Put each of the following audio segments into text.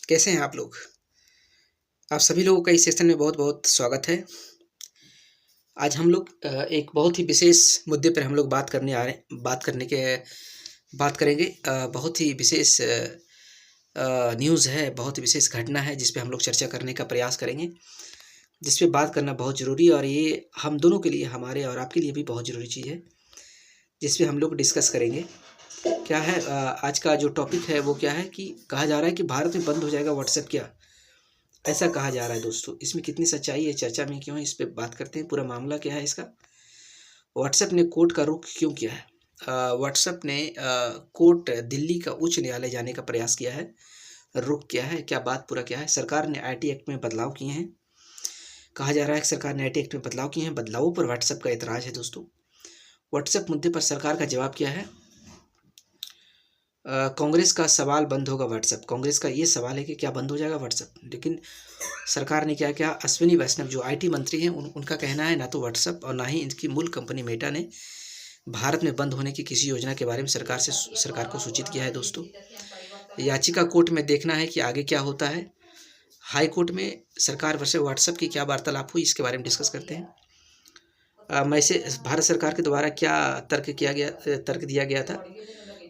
कैसे हैं आप लोग? आप सभी लोगों का इस सेशन में बहुत-बहुत स्वागत है। आज हम लोग एक बहुत ही विशेष मुद्दे पर हम लोग बात करेंगे। बहुत ही विशेष न्यूज़ है, बहुत ही विशेष घटना है जिस पे हम लोग चर्चा करने का प्रयास करेंगे, जिस पे बात करना बहुत ज़रूरी है और ये हम दोनों के लिए, हमारे और आपके लिए भी बहुत ज़रूरी चीज़ है, जिस पे हम लोग डिस्कस करेंगे। क्या है आज का जो टॉपिक है वो क्या है कि कहा जा रहा है कि भारत में बंद हो जाएगा व्हाट्सएप क्या? ऐसा कहा जा रहा है दोस्तों, इसमें कितनी सच्चाई है, चर्चा में क्यों है, इस पे बात करते हैं। पूरा मामला क्या है इसका? व्हाट्सएप ने कोर्ट का रुख क्यों किया है? व्हाट्सएप ने कोर्ट दिल्ली का उच्च न्यायालय जाने का प्रयास किया है। रुख क्या है, क्या बात पूरा क्या है? सरकार ने आईटी एक्ट में बदलाव किए हैं। कहा जा रहा है कि सरकार ने आईटी एक्ट में बदलाव किए हैं। बदलावों पर व्हाट्सएप का एतराज़ है दोस्तों। व्हाट्सएप मुद्दे पर सरकार का जवाब क्या है? कांग्रेस का सवाल बंद होगा व्हाट्सएप। कांग्रेस का ये सवाल है कि क्या बंद हो जाएगा व्हाट्सएप? लेकिन सरकार ने क्या किया? अश्विनी वैष्णव जो आईटी मंत्री हैं उनका कहना है ना तो व्हाट्सएप और ना ही इनकी मूल कंपनी मेटा ने भारत में बंद होने की किसी योजना के बारे में सरकार को सूचित किया है दोस्तों। याचिका कोर्ट में देखना है कि आगे क्या होता है। हाई कोर्ट में सरकार वर्सेस व्हाट्सएप की क्या वार्तालाप हुई, इसके बारे में डिस्कस करते हैं। मैसेज भारत सरकार के द्वारा क्या तर्क दिया गया था?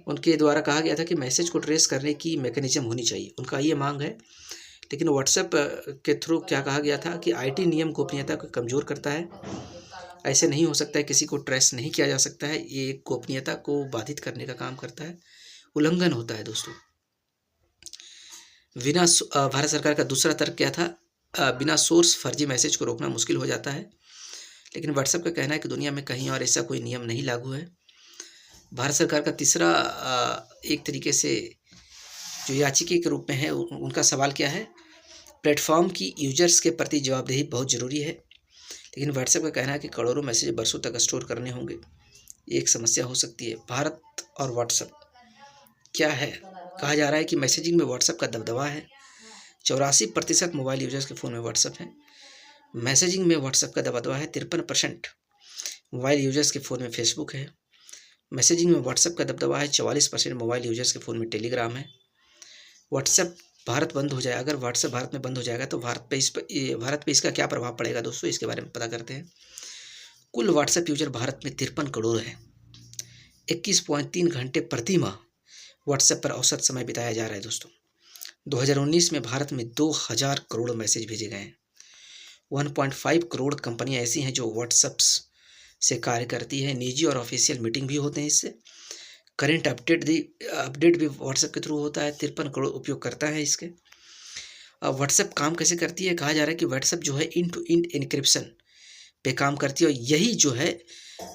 उनके द्वारा कहा गया था कि मैसेज को ट्रेस करने की मैकेनिज्म होनी चाहिए, उनका ये मांग है। लेकिन व्हाट्सएप के थ्रू क्या कहा गया था कि आईटी नियम गोपनीयता को कमज़ोर करता है। ऐसे नहीं हो सकता है, किसी को ट्रेस नहीं किया जा सकता है, ये गोपनीयता को बाधित करने का काम करता है, उल्लंघन होता है दोस्तों। भारत सरकार का दूसरा तर्क क्या था? बिना सोर्स फर्जी मैसेज को रोकना मुश्किल हो जाता है। लेकिन व्हाट्सएप का कहना है कि दुनिया में कहीं और ऐसा कोई नियम नहीं लागू है। भारत सरकार का तीसरा एक तरीके से जो याचिका के रूप में है उनका सवाल क्या है? प्लेटफॉर्म की यूजर्स के प्रति जवाबदेही बहुत ज़रूरी है। लेकिन व्हाट्सएप का कहना है कि करोड़ों मैसेज बरसों तक स्टोर करने होंगे, ये एक समस्या हो सकती है। भारत और व्हाट्सएप क्या है? कहा जा रहा है कि मैसेजिंग में व्हाट्सएप का दबदबा है। 84% मोबाइल यूजर्स के फ़ोन में व्हाट्सएप है। मैसेजिंग में व्हाट्सएप का दबदबा है। 53% मोबाइल यूजर्स के फ़ोन में फेसबुक है। मैसेजिंग में व्हाट्सएप का दबदबा है। 44% मोबाइल यूजर्स के फ़ोन में टेलीग्राम है। व्हाट्सएप भारत बंद हो जाए, अगर व्हाट्सएप भारत में बंद हो जाएगा तो भारत पे इसका क्या प्रभाव पड़ेगा दोस्तों, इसके बारे में पता करते हैं। कुल व्हाट्सएप यूजर भारत में 53 करोड़ है। 21.3 घंटे प्रति माह व्हाट्सएप पर औसत समय बिताया जा रहा है दोस्तों। 2019 में भारत में 2000 करोड़ मैसेज भेजे गए हैं। 1.5 करोड़ कंपनियां ऐसी हैं जो व्हाट्सएप से कार्य करती है। निजी और ऑफिशियल मीटिंग भी होते हैं इससे। करेंट अपडेट भी व्हाट्सएप के थ्रू होता है। 53 करोड़ उपयोगकर्ता है इसके। अब व्हाट्सएप काम कैसे करती है? कहा जा रहा है कि व्हाट्सएप जो है इंड टू इंड एन्क्रिप्शन पे काम करती है और यही जो है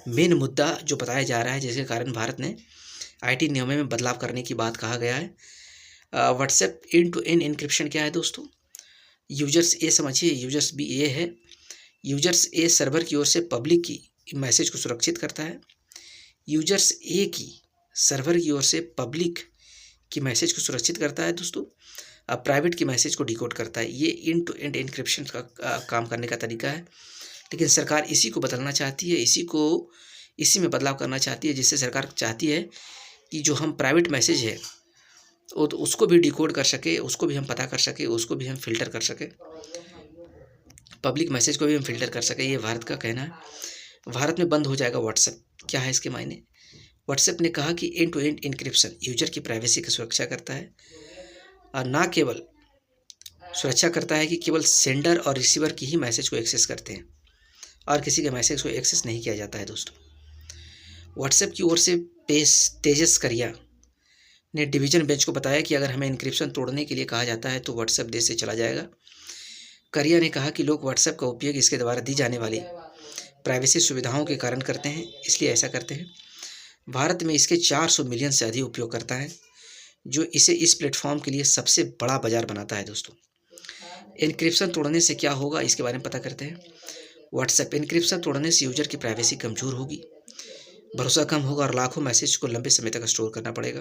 मेन मुद्दा जो बताया जा रहा है, जिसके कारण भारत ने आईटी नियमों में बदलाव करने की बात कहा गया है। WhatsApp end to end encryption क्या है दोस्तों? यूजर्स ए समझिए, यूजर्स बी ए है। यूजर्स ए सर्वर की ओर से पब्लिक की मैसेज को सुरक्षित करता है। यूजर्स ए की सर्वर की ओर से पब्लिक की मैसेज को सुरक्षित करता है दोस्तों। प्राइवेट की मैसेज को डिकोड करता है। ये इंड टू एंड एन्क्रिप्शन का काम करने का तरीका है। लेकिन सरकार इसी को बदलना चाहती है, इसी में बदलाव करना चाहती है, जिससे सरकार चाहती है कि जो हम प्राइवेट मैसेज है वो तो उसको भी डिकोड कर सके, उसको भी हम पता कर सके, उसको भी हम फिल्टर कर सके, पब्लिक मैसेज को भी हम फिल्टर कर सके। ये भारत का कहना है। भारत में बंद हो जाएगा व्हाट्सएप, क्या है इसके मायने? व्हाट्सएप ने कहा कि end to end encryption user की प्राइवेसी की सुरक्षा करता है और ना केवल सुरक्षा करता है कि केवल सेंडर और रिसीवर की ही मैसेज को एक्सेस करते हैं और किसी के मैसेज को एक्सेस नहीं किया जाता है दोस्तों। व्हाट्सएप की ओर से तेजस करिया ने डिवीजन बेंच को बताया कि अगर हमें एन्क्रिप्शन तोड़ने के लिए कहा जाता है तो व्हाट्सएप देश से चला जाएगा। करिया ने कहा कि लोग व्हाट्सएप का उपयोग इसके द्वारा दी जाने वाली प्राइवेसी सुविधाओं के कारण करते हैं, इसलिए ऐसा करते हैं। भारत में इसके 400 मिलियन से अधिक उपयोगकर्ता हैं, जो इसे इस प्लेटफॉर्म के लिए सबसे बड़ा बाजार बनाता है दोस्तों। एन्क्रिप्शन तोड़ने से क्या होगा, इसके बारे में पता करते हैं। व्हाट्सएप एन्क्रिप्शन तोड़ने से यूजर की प्राइवेसी कमजोर होगी, भरोसा कम होगा और लाखों मैसेज को लंबे समय तक स्टोर करना पड़ेगा।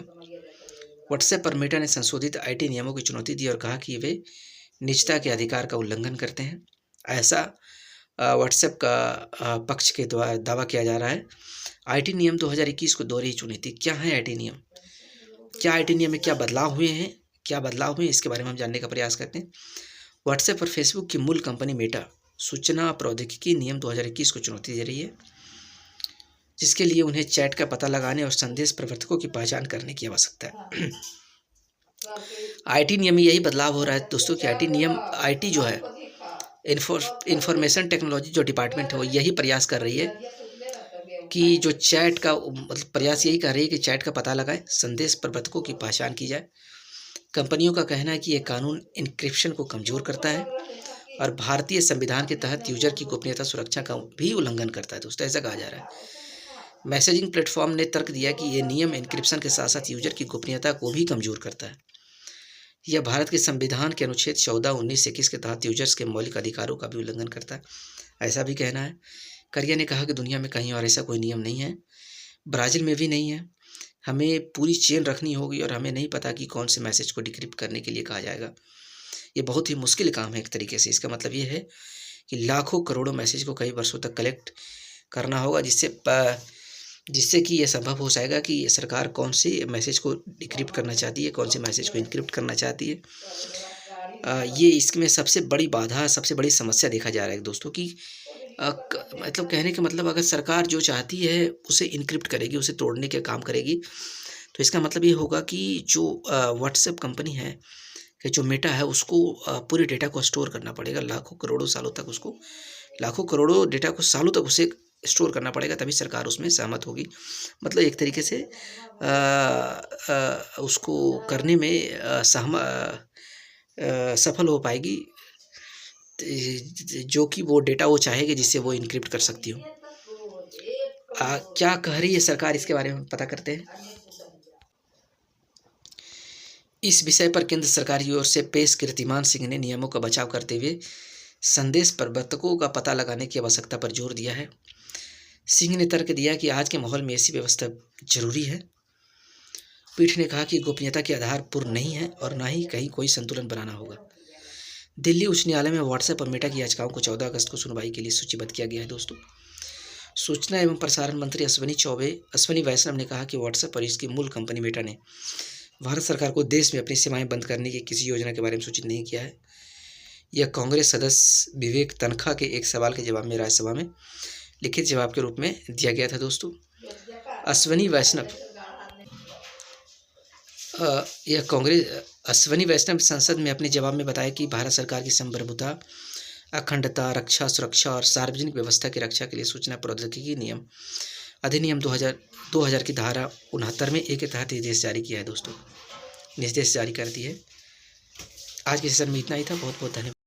व्हाट्सएप पर मेटा ने संशोधित आईटी नियमों की चुनौती दी और कहा कि वे निजता के अधिकार का उल्लंघन करते हैं। ऐसा व्हाट्सएप का पक्ष के द्वारा दावा किया जा रहा है। आईटी नियम 2021 को दोहरी चुनौती। क्या है आईटी नियम? क्या आईटी नियम में क्या बदलाव हुए हैं? क्या बदलाव हुए इसके बारे में हम जानने का प्रयास करते हैं। व्हाट्सएप और फेसबुक की मूल कंपनी मेटा सूचना प्रौद्योगिकी नियम 2021 को चुनौती दे रही है, जिसके लिए उन्हें चैट का पता लगाने और संदेश प्रवर्तकों की पहचान करने की आवश्यकता है। आईटी नियम में यही बदलाव हो रहा है दोस्तों कि आईटी जो है, इंफॉर्मेशन टेक्नोलॉजी जो डिपार्टमेंट है, वो यही प्रयास कर रही है कि जो चैट का मतलब प्रयास यही कर रही है कि चैट का पता लगाए, संदेश प्रवर्तकों की पहचान की जाए। कंपनियों का कहना है कि ये कानून इंक्रिप्शन को कमज़ोर करता है और भारतीय संविधान के तहत यूजर की गोपनीयता सुरक्षा का भी उल्लंघन करता है दोस्तों, ऐसा कहा जा रहा है। मैसेजिंग प्लेटफॉर्म ने तर्क दिया कि ये नियम इंक्रिप्शन के साथ साथ यूजर की गोपनीयता को भी कमज़ोर करता है। यह भारत के संविधान के अनुच्छेद 14, 19, 21 के तहत यूजर्स के मौलिक अधिकारों का भी उल्लंघन करता है, ऐसा भी कहना है। करिया ने कहा कि दुनिया में कहीं और ऐसा कोई नियम नहीं है, ब्राज़ील में भी नहीं है। हमें पूरी चेन रखनी होगी और हमें नहीं पता कि कौन से मैसेज को डिक्रिप्ट करने के लिए कहा जाएगा। ये बहुत ही मुश्किल काम है एक तरीके से। इसका मतलब ये है कि लाखों करोड़ों मैसेज को कई वर्षों तक कलेक्ट करना होगा, जिससे कि ये संभव हो जाएगा कि सरकार कौन से मैसेज को डिक्रिप्ट करना चाहती है, कौन से मैसेज को इनक्रिप्ट करना चाहती है। ये इसमें सबसे बड़ी बाधा, सबसे बड़ी समस्या देखा जा रहा है दोस्तों कि मतलब कहने का मतलब अगर सरकार जो चाहती है उसे इनक्रिप्ट करेगी, उसे तोड़ने के काम करेगी, तो इसका मतलब ये होगा कि जो व्हाट्सएप कंपनी है कि जो मेटा है उसको पूरे डेटा को स्टोर करना पड़ेगा, लाखों करोड़ों सालों तक उसको, लाखों करोड़ों डेटा को सालों तक उसे स्टोर करना पड़ेगा, तभी सरकार उसमें सहमत होगी। मतलब एक तरीके से उसको करने में सफल हो पाएगी, जो कि वो डेटा वो चाहेगी जिससे वो इनक्रिप्ट कर सकती हो। क्या कह रही है सरकार इसके बारे में पता करते हैं। इस विषय पर केंद्र सरकार की ओर से पेश कीर्तिमान सिंह ने नियमों का बचाव करते हुए संदेश प्रवर्तकों का पता लगाने की आवश्यकता पर जोर दिया है। सिंह ने तर्क दिया कि आज के माहौल में ऐसी व्यवस्था जरूरी है। पीठ ने कहा कि गोपनीयता के आधार पूर्ण नहीं है और ना ही कहीं कोई संतुलन बनाना होगा। दिल्ली उच्च न्यायालय में व्हाट्सएप और मेटा की याचिकाओं को 14 अगस्त को सुनवाई के लिए सूचीबद्ध किया गया है दोस्तों। सूचना एवं प्रसारण मंत्री अश्विनी वैष्णव ने कहा कि व्हाट्सएप और इसकी मूल कंपनी मेटा ने भारत सरकार को देश में अपनी सीमाएं बंद करने की किसी योजना के बारे में सूचित नहीं किया है। यह कांग्रेस सदस्य विवेक तनखा के एक सवाल के जवाब में राज्यसभा में लिखित जवाब के रूप में दिया गया था दोस्तों। अश्विनी वैष्णव संसद में अपने जवाब में बताया कि भारत सरकार की संप्रभुता, अखंडता, रक्षा, सुरक्षा और सार्वजनिक व्यवस्था की रक्षा के लिए सूचना प्रौद्योगिकी नियम अधिनियम 2000 की धारा 69 में एक के तहत निर्देश जारी किया है दोस्तों, निर्देश जारी कर दी है। आज के सेशन में इतना ही था। बहुत बहुत धन्यवाद।